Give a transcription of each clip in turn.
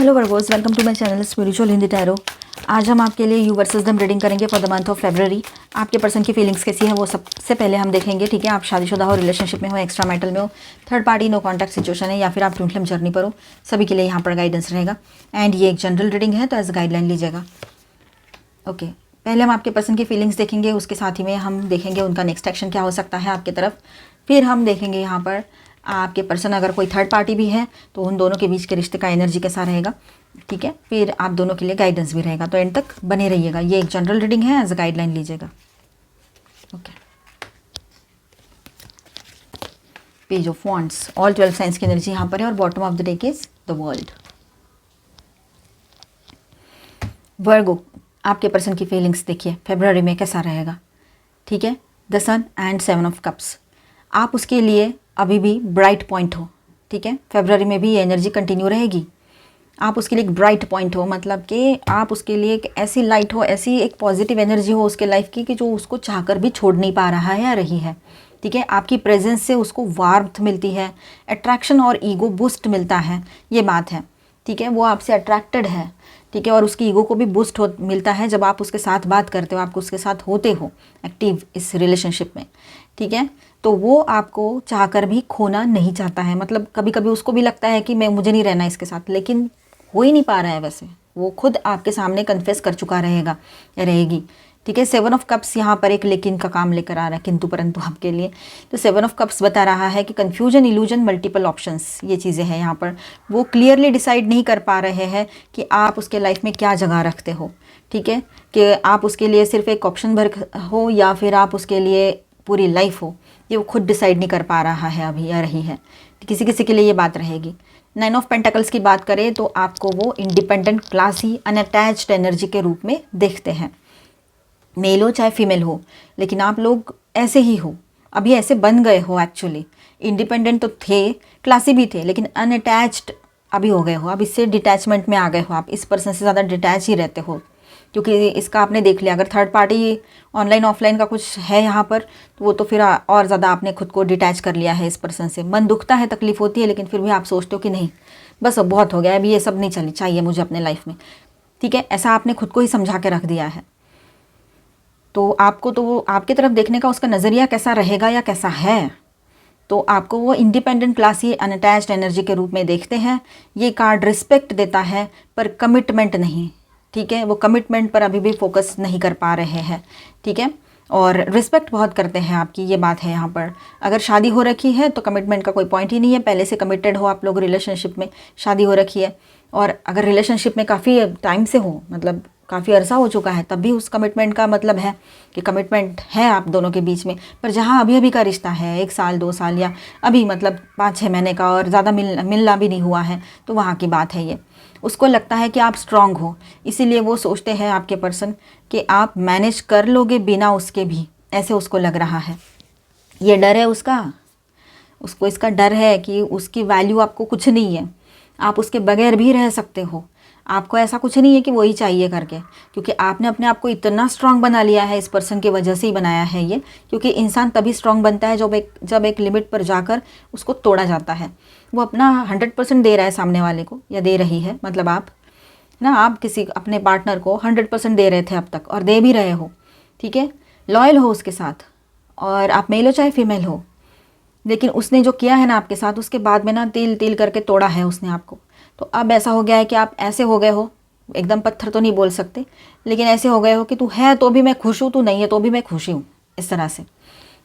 Hello Virgos, welcome to my channel spiritual Hindi tarot. आज हम आपके लिए यू वर्सेस दम रीडिंग करेंगे for the month of February. आपके पर्सन की फीलिंग्स कैसी है वो सबसे पहले हम देखेंगे। ठीक है, आप शादीशुदा हो, रिलेशनशिप में हो, एक्स्ट्रा मैरिटल में हो, third party no contact situation है, या फिर आप ट्विन फ्लेम जर्नी पर हो, सभी के लिए यहाँ पर गाइडेंस रहेगा। एंड ये एक जनरल रीडिंग है, तो एज गाइडलाइन लीजिएगा। ओके, पहले हम आपके पर्सन की फीलिंग्स देखेंगे, उसके साथ ही में हम देखेंगे उनका नेक्स्ट एक्शन क्या हो सकता है आपकी तरफ। फिर हम देखेंगे यहाँ पर आपके पर्सन अगर कोई थर्ड पार्टी भी है तो उन दोनों के बीच के रिश्ते का एनर्जी कैसा रहेगा। ठीक है, फिर आप दोनों के लिए गाइडेंस भी रहेगा, तो एंड तक बने रहिएगा। ये एक जनरल रीडिंग है, एज अ गाइडलाइन लीजिएगा। Okay, page of wands, all 12 signs की एनर्जी यहाँ पर है और bottom of the deck is the world. Virgo, आपके पर्सन की फीलिंग्स देखिए फरवरी में कैसा रहेगा। ठीक है, the sun and 7 of cups, आप उसके लिए अभी भी ब्राइट पॉइंट हो। ठीक है, फरवरी में भी ये एनर्जी कंटिन्यू रहेगी। आप उसके लिए एक ब्राइट पॉइंट हो, मतलब कि आप उसके लिए एक ऐसी लाइट हो, ऐसी एक पॉजिटिव एनर्जी हो उसके लाइफ की कि जो उसको चाहकर भी छोड़ नहीं पा रहा है या रही है। ठीक है, आपकी प्रेजेंस से उसको वार्मथ मिलती है, अट्रैक्शन और ईगो बूस्ट मिलता है, ये बात है। ठीक है, वो आपसे अट्रैक्टेड है। ठीक है, और उसकी ईगो को भी बूस्ट हो मिलता है जब आप उसके साथ बात करते हो, आप उसके साथ होते हो एक्टिव इस रिलेशनशिप में। ठीक है, तो वो आपको चाहकर भी खोना नहीं चाहता है। मतलब कभी कभी उसको भी लगता है कि मुझे नहीं रहना इसके साथ, लेकिन हो ही नहीं पा रहा है। वैसे वो खुद आपके सामने कन्फेस कर चुका रहेगा या रहेगी। ठीक है, 7 ऑफ कप्स यहाँ पर एक लेकिन का काम लेकर आ रहा है, किंतु परंतु आपके लिए। तो 7 ऑफ कप्स बता रहा है कि कन्फ्यूजन, इल्यूजन, मल्टीपल ऑप्शंस, ये चीज़ें हैं यहाँ पर। वो क्लियरली डिसाइड नहीं कर पा रहे हैं कि आप उसके लाइफ में क्या जगह रखते हो। ठीक है, कि आप उसके लिए सिर्फ एक ऑप्शन भर हो या फिर आप उसके लिए पूरी लाइफ हो, ये वो खुद डिसाइड नहीं कर पा रहा है अभी या रही है। किसी किसी के लिए ये बात रहेगी। 9 ऑफ पेंटाकल्स की बात करें तो आपको वो इंडिपेंडेंट, क्लासी, अनअटैच्ड एनर्जी के रूप में देखते हैं। मेल हो चाहे फीमेल हो, लेकिन आप लोग ऐसे ही हो, अभी ऐसे बन गए हो। एक्चुअली इंडिपेंडेंट तो थे, क्लासी भी थे, लेकिन अनअटैच्ड अभी हो गए हो। अब इससे डिटैचमेंट में आ गए हो, आप इस पर्सन से ज़्यादा डिटैच ही रहते हो, क्योंकि इसका आपने देख लिया। अगर थर्ड पार्टी ऑनलाइन ऑफलाइन का कुछ है यहाँ पर, तो वो तो फिर और ज़्यादा आपने खुद को डिटैच कर लिया है इस पर्सन से। मन दुखता है, तकलीफ होती है, लेकिन फिर भी आप सोचते हो कि नहीं, बस अब बहुत हो गया, अभी ये सब नहीं चली चाहिए मुझे अपने लाइफ में। ठीक है, ऐसा आपने खुद को ही समझा के रख दिया है। तो आपको तो वो आपकी तरफ देखने का उसका नज़रिया कैसा रहेगा या कैसा है, तो आपको वो इंडिपेंडेंट, क्लासी, अनअटैच्ड एनर्जी के रूप में देखते हैं। ये कार्ड रिस्पेक्ट देता है पर कमिटमेंट नहीं। ठीक है, वो कमिटमेंट पर अभी भी फोकस नहीं कर पा रहे हैं। ठीक है, और रिस्पेक्ट बहुत करते हैं आपकी, ये बात है यहाँ पर। अगर शादी हो रखी है तो कमिटमेंट का कोई पॉइंट ही नहीं है, पहले से कमिटेड हो आप लोग, रिलेशनशिप में शादी हो रखी है। और अगर रिलेशनशिप में काफ़ी टाइम से हो, मतलब काफ़ी अरसा हो चुका है, तब भी उस कमिटमेंट का मतलब है कि कमिटमेंट है आप दोनों के बीच में। पर जहाँ अभी अभी का रिश्ता है, 1 साल 2 साल या अभी मतलब 5-6 महीने का, और ज़्यादा मिलना भी नहीं हुआ है, तो वहाँ की बात है ये। उसको लगता है कि आप स्ट्रांग हो, इसीलिए वो सोचते हैं आपके पर्सन कि आप मैनेज कर लोगे बिना उसके भी, ऐसे उसको लग रहा है। ये डर है उसको इसका डर है कि उसकी वैल्यू आपको कुछ नहीं है, आप उसके बगैर भी रह सकते हो। आपको ऐसा कुछ नहीं है कि वही चाहिए करके, क्योंकि आपने अपने आप को इतना स्ट्रांग बना लिया है, इस पर्सन की वजह से ही बनाया है ये। क्योंकि इंसान तभी स्ट्रांग बनता है जब एक लिमिट पर जाकर उसको तोड़ा जाता है। वो अपना 100% दे रहा है सामने वाले को, या दे रही है, मतलब आप किसी अपने पार्टनर को 100% दे रहे थे अब तक, और दे भी रहे हो। ठीक है, लॉयल हो उसके साथ, और आप मेल हो चाहे फीमेल हो। लेकिन उसने जो किया है ना आपके साथ, उसके बाद में ना तिल तिल करके तोड़ा है उसने आपको। तो अब ऐसा हो गया है कि आप ऐसे हो गए हो, एकदम पत्थर तो नहीं बोल सकते, लेकिन ऐसे हो गए हो कि तू है तो भी मैं खुश हूँ, तू नहीं है तो भी मैं खुशी हूँ, इस तरह से।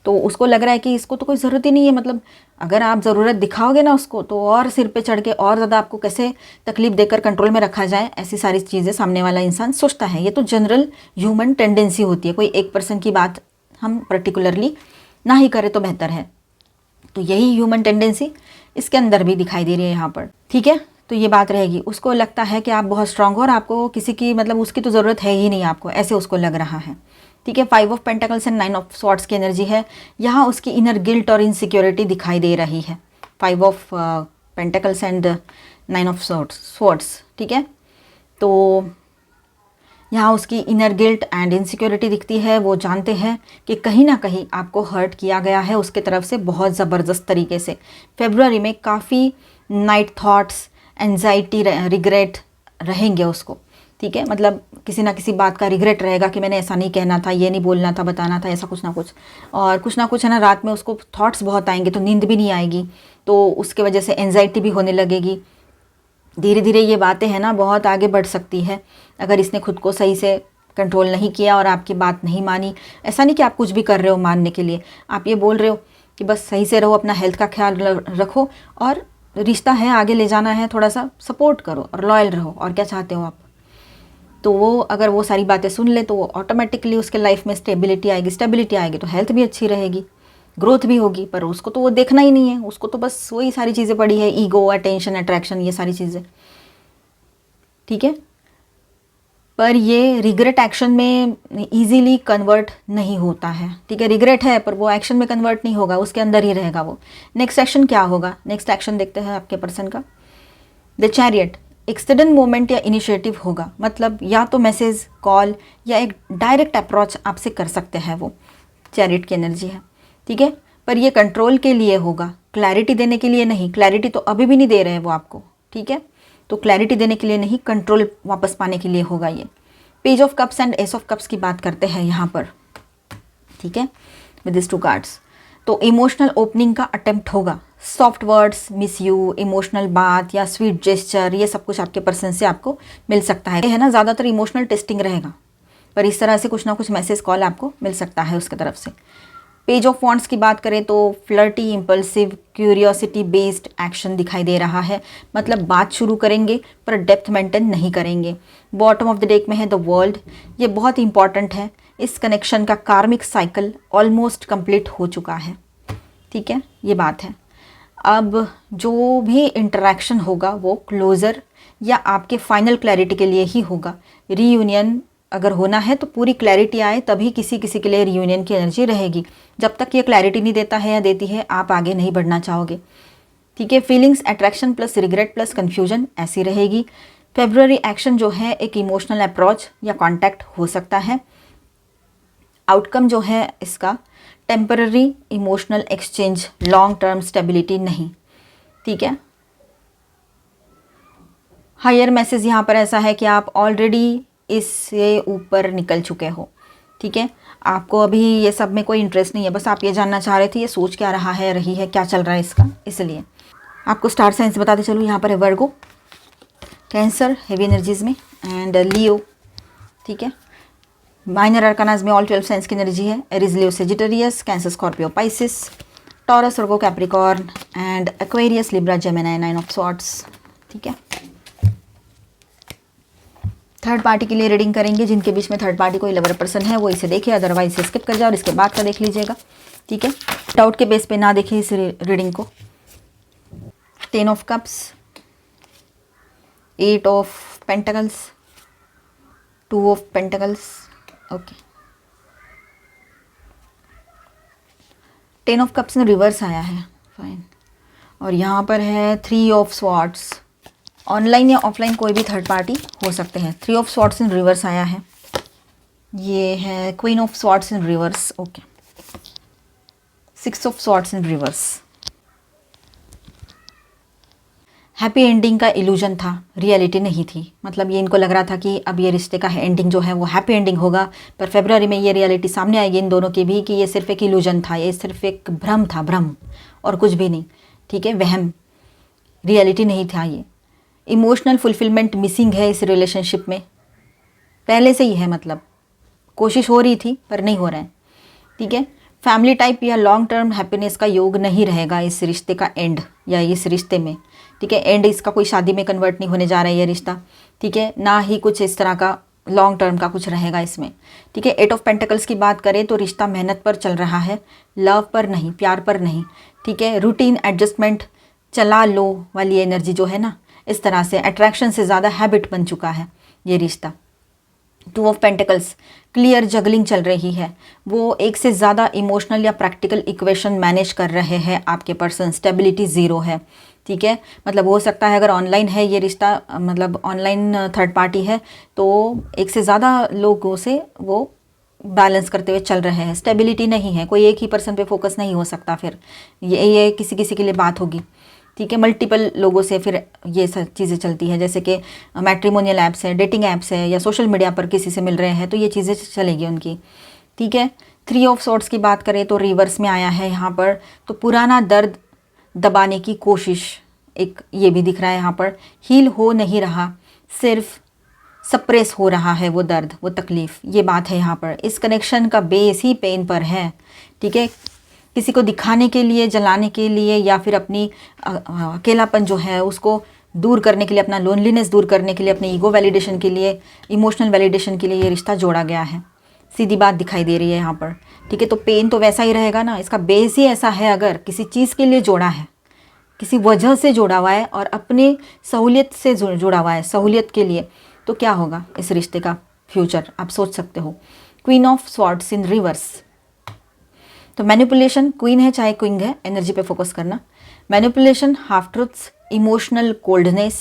तो उसको लग रहा है कि इसको तो कोई ज़रूरत ही नहीं है। मतलब अगर आप ज़रूरत दिखाओगे ना उसको, तो और सिर पे चढ़ के और ज़्यादा आपको कैसे तकलीफ देकर कंट्रोल में रखा जाए, ऐसी सारी चीज़ें सामने वाला इंसान सोचता है। ये तो जनरल ह्यूमन टेंडेंसी होती है, कोई एक पर्सन की बात हम पर्टिकुलरली ना ही करें तो बेहतर है। तो यही ह्यूमन टेंडेंसी इसके अंदर भी दिखाई दे रही है यहाँ पर। ठीक है, तो ये बात रहेगी। उसको लगता है कि आप बहुत स्ट्रांग हो और आपको किसी की, मतलब उसकी तो ज़रूरत है ही नहीं आपको, ऐसे उसको लग रहा है। ठीक है, 5 of pentacles and 9 of swords की एनर्जी है। यहाँ उसकी इनर गिल्ट और इनसिक्योरिटी दिखाई दे रही है। 5 of pentacles and 9 of swords. ठीक है, तो यहाँ उसकी इनर गिल्ट एंड इनसिक्योरिटी दिखती है। वो जानते हैं कि कहीं ना कहीं आपको हर्ट किया गया है उसके तरफ से बहुत ज़बरदस्त तरीके से। फरवरी में काफ़ी नाइट थॉट्स एंजाइटी, रिग्रेट रहेंगे उसको, ठीक है। मतलब किसी ना किसी बात का रिग्रेट रहेगा कि मैंने ऐसा नहीं कहना था, ये नहीं बोलना था, बताना था, ऐसा कुछ ना कुछ। और कुछ ना कुछ है ना, रात में उसको थॉट्स बहुत आएंगे, तो नींद भी नहीं आएगी, तो उसके वजह से एंजाइटी भी होने लगेगी। धीरे धीरे ये बातें हैं ना बहुत आगे बढ़ सकती है अगर इसने खुद को सही से कंट्रोल नहीं किया और आपकी बात नहीं मानी। ऐसा नहीं कि आप कुछ भी कर रहे हो मानने के लिए, आप ये बोल रहे हो कि बस सही से रहो, अपना हेल्थ का ख्याल रखो, और रिश्ता है आगे ले जाना है, थोड़ा सा सपोर्ट करो और लॉयल रहो, और क्या चाहते हो आप। तो वो अगर वो सारी बातें सुन ले तो वो ऑटोमेटिकली उसके लाइफ में स्टेबिलिटी आएगी, स्टेबिलिटी आएगी तो हेल्थ भी अच्छी रहेगी, ग्रोथ भी होगी। पर उसको तो वो देखना ही नहीं है, उसको तो बस वही सारी चीज़ें पड़ी है, ईगो, अटेंशन, अट्रैक्शन, ये सारी चीज़ें, ठीक है। पर ये रिग्रेट एक्शन में इजीली कन्वर्ट नहीं होता है, ठीक है। रिग्रेट है पर वो एक्शन में कन्वर्ट नहीं होगा, उसके अंदर ही रहेगा वो। नेक्स्ट एक्शन क्या होगा, नेक्स्ट एक्शन देखते हैं आपके पर्सन का। द चैरियट, एक सडन मोमेंट या इनिशिएटिव होगा, मतलब या तो मैसेज, कॉल या एक डायरेक्ट अप्रोच आपसे कर सकते हैं वो, चैरियट की एनर्जी है, ठीक है। पर ये कंट्रोल के लिए होगा, क्लैरिटी देने के लिए नहीं। क्लैरिटी तो अभी भी नहीं दे रहे हैं वो आपको, ठीक है। तो क्लैरिटी देने के लिए नहीं, कंट्रोल वापस पाने के लिए होगा ये। Page of cups and S of cups की बात करते हैं यहाँ पर, ठीक है, विद दिस टू कार्ड्स। तो इमोशनल ओपनिंग का अटेम्प्ट होगा, soft words, miss you, emotional बात या स्वीट जेस्चर, ये सब कुछ आपके पर्सन से आपको मिल सकता है ना। ज़्यादातर इमोशनल टेस्टिंग रहेगा, पर इस तरह से कुछ ना कुछ मैसेज, कॉल आपको मिल सकता है उसकी तरफ से। पेज ऑफ वॉन्ड्स की बात करें तो flirty, impulsive, curiosity based action दिखाई दे रहा है, मतलब बात शुरू करेंगे पर डेप्थ मेंटेन नहीं करेंगे। बॉटम ऑफ द डेक में है द वर्ल्ड, ये बहुत इंपॉर्टेंट है। इस कनेक्शन का कार्मिक साइकिल ऑलमोस्ट कंप्लीट हो चुका है, ठीक है, ये बात है। अब जो भी इंटरेक्शन होगा वो क्लोज़र या आपके फाइनल क्लैरिटी के लिए ही होगा। रीयूनियन अगर होना है तो पूरी क्लैरिटी आए तभी किसी किसी के लिए रियूनियन की एनर्जी रहेगी। जब तक ये क्लैरिटी नहीं देता है या देती है, आप आगे नहीं बढ़ना चाहोगे, ठीक है। Feelings, attraction plus regret plus confusion ऐसी रहेगी। फेब्रुअरी एक्शन जो है एक इमोशनल अप्रोच या कॉन्टैक्ट हो सकता है। आउटकम जो है इसका temporary emotional exchange, long term stability नहीं, ठीक है। हायर मैसेज यहाँ पर ऐसा है कि आप ऑलरेडी इससे ऊपर निकल चुके हो, ठीक है। आपको अभी ये सब में कोई इंटरेस्ट नहीं है, बस आप ये जानना चाह रहे थे ये सोच क्या रहा है, रही है, क्या चल रहा है इसका। इसलिए आपको स्टार साइंस बताते चलूँ, यहाँ पर है वर्गो, कैंसर हेवी एनर्जीज में, एंड लियो, ठीक है। माइनर अरकानाज में ऑल 12 साइंस की एनर्जी है। Aries, Leo, Sagittarius, cancer, Scorpio, Pisces, taurus, Virgo, Capricorn and Aquarius, Libra, Gemini, 9 of swords, ठीक है। थर्ड पार्टी के लिए रीडिंग करेंगे, जिनके बीच में थर्ड पार्टी कोई लवर पर्सन है वो इसे देखे, अदरवाइज इसे स्किप कर जाए और इसके बाद का देख लीजिएगा, ठीक है। डाउट के बेस पे ना देखें इस रीडिंग को। 10 of cups, 8 of pentacles, 2 of pentacles, okay. 10 of cups में रिवर्स आया है, फाइन। और यहाँ पर है 3 ऑफ स्वॉर्ड्स, ऑनलाइन या ऑफलाइन कोई भी थर्ड पार्टी हो सकते हैं। 3 ऑफ स्वॉर्ड्स इन रिवर्स आया है, ये है queen of swords in reverse, okay. 6 of swords in reverse. Happy ending का इल्यूजन था, रियलिटी नहीं थी। मतलब ये इनको लग रहा था कि अब ये रिश्ते का एंडिंग जो है वो हैप्पी एंडिंग होगा, पर फेब्रुअरी में ये रियलिटी सामने आएगी इन दोनों की भी कि ये सिर्फ एक इल्यूजन था, ये सिर्फ एक भ्रम था, भ्रम और कुछ भी नहीं, ठीक है, वहम, रियलिटी नहीं था ये। इमोशनल फुलफिलमेंट मिसिंग है इस रिलेशनशिप में, पहले से ही है, मतलब कोशिश हो रही थी पर नहीं हो रहा है, ठीक है। फैमिली टाइप या लॉन्ग टर्म हैप्पीनेस का योग नहीं रहेगा इस रिश्ते का एंड, या इस रिश्ते में, ठीक है। एंड इसका कोई शादी में कन्वर्ट नहीं होने जा रहा है ये रिश्ता, ठीक है, ना ही कुछ इस तरह का लॉन्ग टर्म का कुछ रहेगा इसमें, ठीक है। 8 ऑफ पेंटिकल्स की बात करें तो रिश्ता मेहनत पर चल रहा है, लव पर नहीं, प्यार पर नहीं, ठीक है। रूटीन, एडजस्टमेंट, चला लो वाली एनर्जी जो है ना, इस तरह से अट्रैक्शन से ज़्यादा हैबिट बन चुका है ये रिश्ता। 2 ऑफ पेंटिकल्स, क्लियर जगलिंग चल रही है, वो एक से ज़्यादा इमोशनल या प्रैक्टिकल इक्वेशन मैनेज कर रहे हैं आपके पर्सन, स्टेबिलिटी ज़ीरो है, ठीक है। मतलब हो सकता है अगर ऑनलाइन है ये रिश्ता, मतलब ऑनलाइन थर्ड पार्टी है, तो एक से ज़्यादा लोगों से वो बैलेंस करते हुए चल रहे हैं, स्टेबिलिटी नहीं है, कोई एक ही पर्सन पे फोकस नहीं हो सकता, फिर ये किसी किसी के लिए बात होगी, ठीक है। मल्टीपल लोगों से फिर ये सब चीज़ें चलती है, जैसे कि मैट्रिमोनियल ऐप्स है, डेटिंग ऐप्स है, या सोशल मीडिया पर किसी से मिल रहे हैं, तो ये चीज़ें चलेगी उनकी, ठीक है। 3 ऑफ सॉर्ड्स की बात करें तो रिवर्स में आया है यहाँ पर, तो पुराना दर्द दबाने की कोशिश, एक ये भी दिख रहा है यहाँ पर, हील हो नहीं रहा, सिर्फ सप्रेस हो रहा है वो दर्द, वो तकलीफ़, ये बात है यहाँ पर। इस कनेक्शन का बेस ही पेन पर है, ठीक है। किसी को दिखाने के लिए, जलाने के लिए, या फिर अपनी अकेलापन जो है उसको दूर करने के लिए, अपना लोनलीनेस दूर करने के लिए, अपने ईगो वैलिडेशन के लिए, इमोशनल वैलिडेशन के लिए ये रिश्ता जोड़ा गया है। सीधी बात दिखाई दे रही है यहाँ पर, ठीक है। तो पेन तो वैसा ही रहेगा ना, इसका बेस ही ऐसा है। अगर किसी चीज़ के लिए जोड़ा है, किसी वजह से जुड़ा हुआ है और अपनी सहूलियत से जुड़ा हुआ है, सहूलियत के लिए, तो क्या होगा इस रिश्ते का फ्यूचर, आप सोच सकते हो। Queen of swords in reverse, तो मैनिपुलेशन, क्वीन है चाहे क्विंग है, एनर्जी पे फोकस करना। Manipulation, half truths, emotional coldness,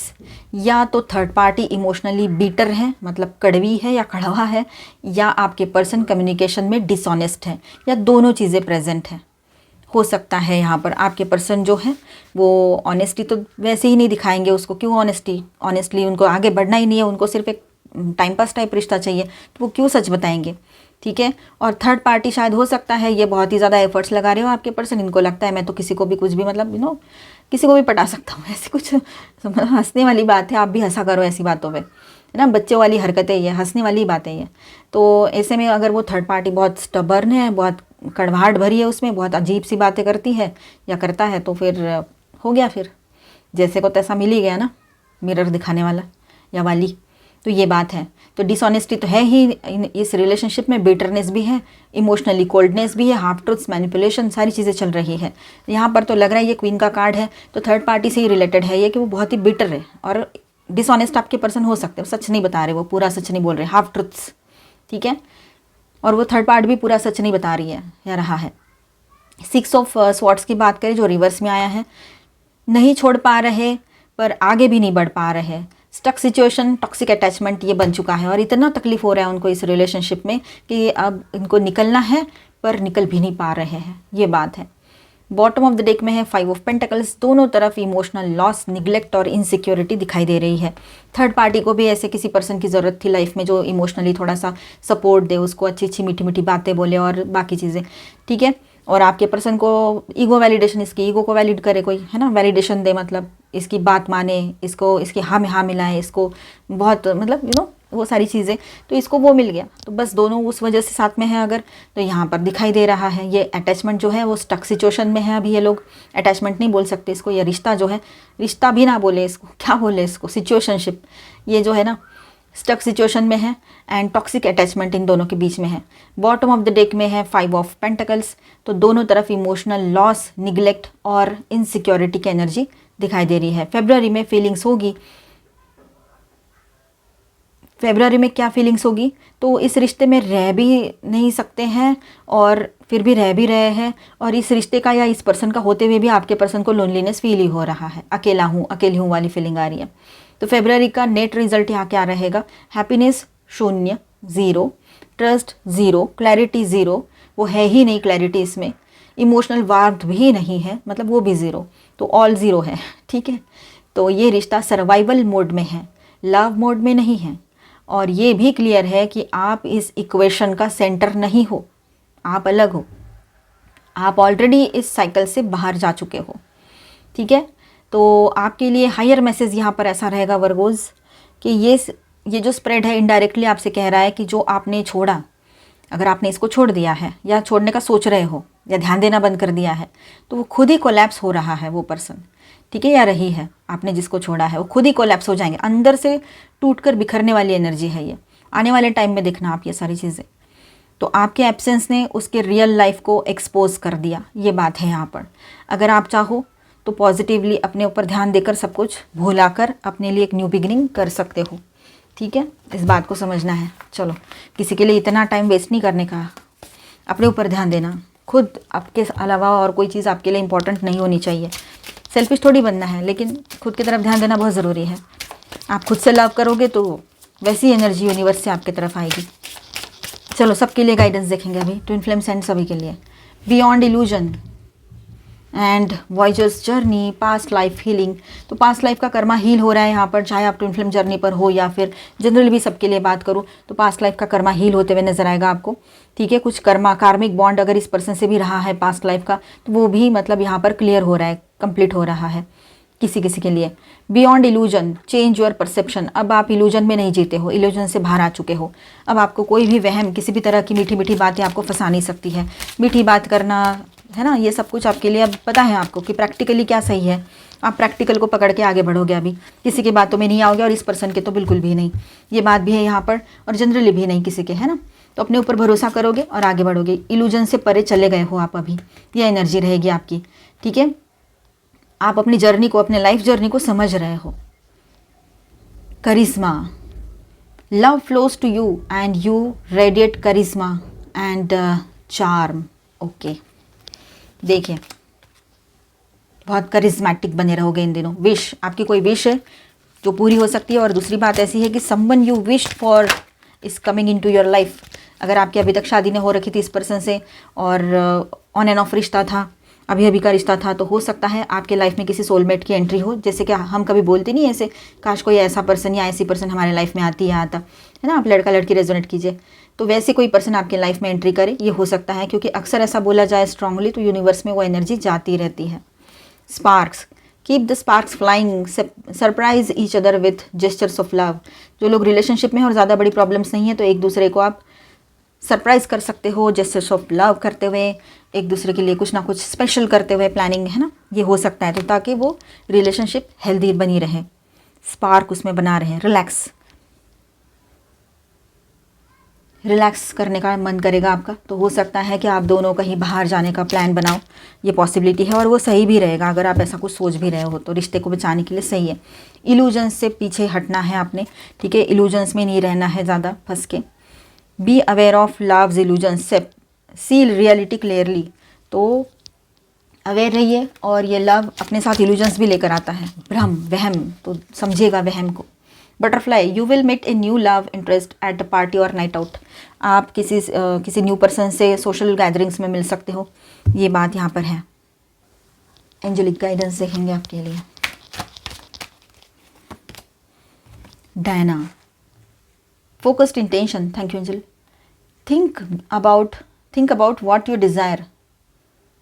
या तो थर्ड पार्टी इमोशनली बीटर है, मतलब कड़वी है या कड़वा है, या आपके पर्सन कम्युनिकेशन में डिसऑनेस्ट है, या दोनों चीज़ें प्रेजेंट हैं। हो सकता है यहाँ पर आपके पर्सन जो है वो ऑनेस्टी तो वैसे ही नहीं दिखाएंगे, उसको क्यों ऑनेस्टली उनको आगे बढ़ना ही नहीं है, उनको सिर्फ एक टाइम पास टाइप रिश्ता चाहिए, तो वो क्यों सच बताएंगे, ठीक है। और थर्ड पार्टी शायद हो सकता है ये बहुत ही ज़्यादा एफर्ट्स लगा रहे हो आपके पर्सन, इनको लगता है मैं तो किसी को भी कुछ भी, मतलब किसी को भी पटा सकता हूँ, ऐसी कुछ हंसने वाली बात है, आप भी हंसा करो ऐसी बातों पे, है ना, बच्चों वाली हरकतें ये, हंसने वाली बातें ये। तो ऐसे में अगर वो थर्ड पार्टी बहुत स्टबर्न है, बहुत कड़वाहट भरी है, उसमें बहुत अजीब सी बातें करती है या करता है, तो फिर हो गया, फिर जैसे को तैसा मिल ही गया ना, मिरर दिखाने वाला या वाली, तो ये बात है। तो डिसऑनेस्टी तो है ही इस रिलेशनशिप में, बिटरनेस भी है, इमोशनली कोल्डनेस भी है, हाफ ट्रुथ्स, मैनिपुलेशन, सारी चीज़ें चल रही है यहाँ पर। तो लग रहा है ये क्वीन का कार्ड है, तो थर्ड पार्टी से ही रिलेटेड है ये, कि वो बहुत ही बिटर है और डिसऑनेस्ट आपके पर्सन हो सकते हैं, सच नहीं बता रहे, वो पूरा सच नहीं बोल रहे, हाफ ट्रुथ्स, ठीक है। और वो थर्ड पार्ट भी पूरा सच नहीं बता रही है या रहा है। 6 ऑफ स्वॉर्ड्स की बात करें जो रिवर्स में आया है, नहीं छोड़ पा रहे पर आगे भी नहीं बढ़ पा रहे, स्टक सिचुएशन, टॉक्सिक अटैचमेंट ये बन चुका है, और इतना तकलीफ हो रहा है उनको इस रिलेशनशिप में कि अब इनको निकलना है पर निकल भी नहीं पा रहे हैं, ये बात है। बॉटम ऑफ द डेक में है 5 ऑफ पेंटिकल्स, दोनों तरफ इमोशनल लॉस, निगलेक्ट और इनसिक्योरिटी दिखाई दे रही है। थर्ड पार्टी को भी ऐसे किसी पर्सन की ज़रूरत थी लाइफ में जो इमोशनली थोड़ा सा सपोर्ट दे, उसको अच्छी अच्छी मीठी मीठी बातें बोले और बाकी चीज़ें, ठीक है। और आपके पर्सन को ईगो वैलिडेशन, इसकी ईगो को वैलिड करे कोई, है ना, वैलिडेशन दे, मतलब इसकी बात माने, इसको इसकी हाँ में हाँ मिलाए, इसको बहुत, मतलब वो सारी चीज़ें, तो इसको वो मिल गया, तो बस दोनों उस वजह से साथ में है अगर, तो यहाँ पर दिखाई दे रहा है ये अटैचमेंट जो है वो स्टक सिचुएशन में है। अभी ये लोग अटैचमेंट नहीं बोल सकते इसको, ये रिश्ता जो है, रिश्ता भी ना बोले इसको, क्या बोले इसको, सिचुएशनशिप, ये जो है ना स्टक सिचुएशन में है, एंड टॉक्सिक अटैचमेंट इन दोनों के बीच में है। बॉटम ऑफ द डेक में है 5 ऑफ पेंटिकल्स, तो दोनों तरफ इमोशनल लॉस, निगलेक्ट और इनसिक्योरिटी की एनर्जी दिखाई दे रही है। फेब्रुअरी में फीलिंग्स होगी, फेब्रुअरी में क्या फीलिंग्स होगी, तो इस रिश्ते में रह भी नहीं सकते हैं और फिर भी रह भी रहे हैं, और इस रिश्ते का या इस पर्सन का होते हुए भी आपके पर्सन को लोनलीनेस फील ही हो रहा है, अकेला हूँ, अकेली हूँ वाली फीलिंग आ रही है। तो फेब्रुअरी का नेट रिजल्ट यहाँ क्या रहेगा, हैप्पीनेस 0, 0, ट्रस्ट 0, क्लैरिटी 0, वो है ही नहीं क्लैरिटी इसमें, इमोशनल वार्मथ भी नहीं है, मतलब वो भी 0, तो ऑल 0 है, ठीक है। तो ये रिश्ता सर्वाइवल मोड में है, लव मोड में नहीं है, और ये भी क्लियर है कि आप इस इक्वेशन का सेंटर नहीं हो, आप अलग हो, आप ऑलरेडी इस साइकिल से बाहर जा चुके हो, ठीक है। तो आपके लिए हायर मैसेज यहाँ पर ऐसा रहेगा वर्गोज़, कि ये जो स्प्रेड है इनडायरेक्टली आपसे कह रहा है कि जो आपने छोड़ा, अगर आपने इसको छोड़ दिया है या छोड़ने का सोच रहे हो या ध्यान देना बंद कर दिया है, तो वो खुद ही कोलैप्स हो रहा है वो पर्सन, ठीक है, या रही है, आपने जिसको छोड़ा है वो खुद ही कोलैप्स हो जाएंगे, अंदर से टूटकर बिखरने वाली एनर्जी है ये, आने वाले टाइम में देखना आप ये सारी चीज़ें। तो आपके एब्सेंस ने उसके रियल लाइफ को एक्सपोज कर दिया, ये बात है यहाँ पर। अगर आप चाहो तो पॉजिटिवली अपने ऊपर ध्यान देकर सब कुछ भुलाकर अपने लिए एक न्यू बिगिनिंग कर सकते हो, ठीक है, इस बात को समझना है। चलो, किसी के लिए इतना टाइम वेस्ट नहीं करने का, अपने ऊपर ध्यान देना, खुद आपके अलावा और कोई चीज़ आपके लिए इम्पोर्टेंट नहीं होनी चाहिए, सेल्फिश थोड़ी बनना है, लेकिन खुद की तरफ ध्यान देना बहुत ज़रूरी है। आप खुद से लव करोगे तो वैसी एनर्जी यूनिवर्स से आपकी तरफ आएगी। चलो, सबके लिए गाइडेंस देखेंगे अभी, ट्विन फ्लेम्स एंड सभी के लिए। Beyond illusion and voyagers journey, past life healing. तो पास्ट लाइफ का कर्मा हील हो रहा है यहाँ पर, चाहे आप ट्विन फ्लेम जर्नी पर हो या फिर जनरली भी सबके लिए बात करूँ तो पास्ट लाइफ का कर्मा हील होते हुए नजर आएगा आपको। ठीक है, कुछ कर्मा कार्मिक बॉन्ड अगर इस पर्सन से भी रहा है पास्ट लाइफ का तो वो भी मतलब यहाँ पर क्लियर हो रहा है, कंप्लीट हो रहा है किसी किसी के लिए। Beyond illusion, change your perception. अब आप इल्यूजन में नहीं जीते हो, इल्यूजन से बाहर आ चुके हो। अब आपको कोई भी वहम, किसी भी तरह की मीठी मीठी बातें आपको फंसा नहीं सकती है। मीठी बात करना है ना, ये सब कुछ आपके लिए अब पता है आपको कि प्रैक्टिकली क्या सही है। आप प्रैक्टिकल को पकड़ के आगे बढ़ोगे, अभी किसी की बातों में नहीं आओगे और इस पर्सन के तो बिल्कुल भी नहीं। ये बात भी है यहाँ पर, और जनरली भी नहीं किसी के, है ना। तो अपने ऊपर भरोसा करोगे और आगे बढ़ोगे। इल्यूजन से परे चले गए हो आप अभी, ये एनर्जी रहेगी आपकी। ठीक है, आप अपनी जर्नी को, अपने लाइफ जर्नी को समझ रहे हो। Charisma, love flows to you and you radiate charisma and charm. Okay, देखिए बहुत करिश्मेटिक बने रहोगे इन दिनों। विश, आपकी कोई विश है जो पूरी हो सकती है। और दूसरी बात ऐसी है कि someone you wish for is coming into your life. अगर आपकी अभी तक शादी नहीं हो रखी थी इस पर्सन से और ऑन एंड ऑफ रिश्ता था, अभी अभी का रिश्ता था, तो हो सकता है आपके लाइफ में किसी सोलमेट की एंट्री हो। जैसे कि हम कभी बोलते नहीं ऐसे, काश कोई ऐसा पर्सन या ऐसी पर्सन हमारे लाइफ में आती या आता, है ना। आप लड़का लड़की रेजोनेट कीजिए, तो वैसे कोई पर्सन आपके लाइफ में एंट्री करे, ये हो सकता है। क्योंकि अक्सर ऐसा बोला जाए स्ट्रांगली तो यूनिवर्स में वो एनर्जी जाती रहती है। Sparks, keep the sparks flying, surprise each other with gestures of love. जो लोग रिलेशनशिप में हैं और ज़्यादा बड़ी प्रॉब्लम्स नहीं है तो एक दूसरे को आप सरप्राइज कर सकते हो, जेस्चर्स ऑफ लव करते हुए, एक दूसरे के लिए कुछ ना कुछ स्पेशल करते हुए, प्लानिंग, है ना, ये हो सकता है। तो ताकि वो रिलेशनशिप हेल्दी बनी रहे, स्पार्क उसमें बना रहे। रिलैक्स, रिलैक्स करने का मन करेगा आपका, तो हो सकता है कि आप दोनों कहीं बाहर जाने का प्लान बनाओ, ये पॉसिबिलिटी है। और वो सही भी रहेगा, अगर आप ऐसा कुछ सोच भी रहे हो तो रिश्ते को बचाने के लिए सही है। इल्यूजन्स से पीछे हटना है आपने, ठीक है, इल्यूजन्स में नहीं रहना है ज़्यादा फंस के। Be aware of loves illusions, seal reality clearly. तो अवेयर रहिए, और ये लव अपने साथ इल्यूजन्स भी लेकर आता है, भ्रम, वहम, तो समझिएगा वहम को। Butterfly, you will meet a new love interest at a party or night out. आप किसी न्यू पर्सन से सोशल गैदरिंग्स में मिल सकते हो, ये बात यहाँ पर है। एंजेलिक गाइडेंस देखेंगे आपके लिए। Diana, focused intention, thank you angel. Think about what you desire,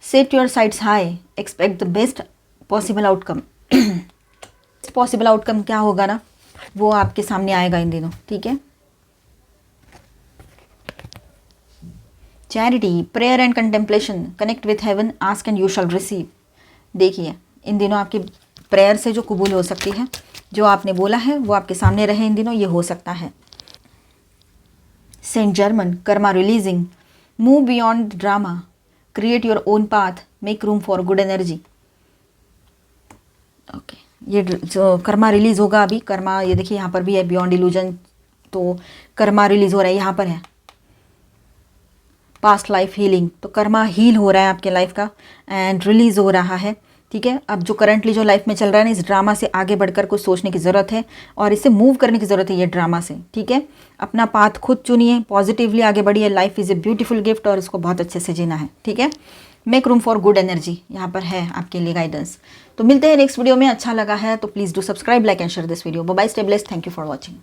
set your sights high, expect the best possible outcome। Possible outcome क्या होगा ना, वो आपके सामने आएगा इन दिनों, ठीक है। Charity, prayer and contemplation, connect with heaven, ask and you shall receive. देखिए इन दिनों आपकी प्रेयर से जो कबूल हो सकती है, जो आपने बोला है वो आपके सामने रहे इन दिनों, ये हो सकता है। Saint Germain, karma releasing, move beyond drama, create your own path, make room for good energy. Okay, ये जो कर्मा रिलीज होगा अभी, कर्मा ये देखिए यहाँ पर भी है, बियॉन्ड इल्यूजन, तो कर्मा रिलीज हो रहा है, यहाँ पर है पास्ट लाइफ हीलिंग, तो कर्मा हील हो रहा है आपके लाइफ का एंड रिलीज हो रहा है, ठीक है। अब जो करंटली जो लाइफ में चल रहा है ना, इस ड्रामा से आगे बढ़कर कुछ सोचने की ज़रूरत है और इसे मूव करने की ज़रूरत है ये ड्रामा से, ठीक है। अपना पाथ खुद चुनिए, पॉजिटिवली आगे बढ़िए। Life is a beautiful gift और इसको बहुत अच्छे से जीना है, ठीक है। Make room for good energy, यहाँ पर है आपके लिए गाइडेंस। तो मिलते हैं नेक्स्ट वीडियो में। अच्छा लगा है तो please do subscribe, like and share this video. Bye, stay blessed, thank you for watching.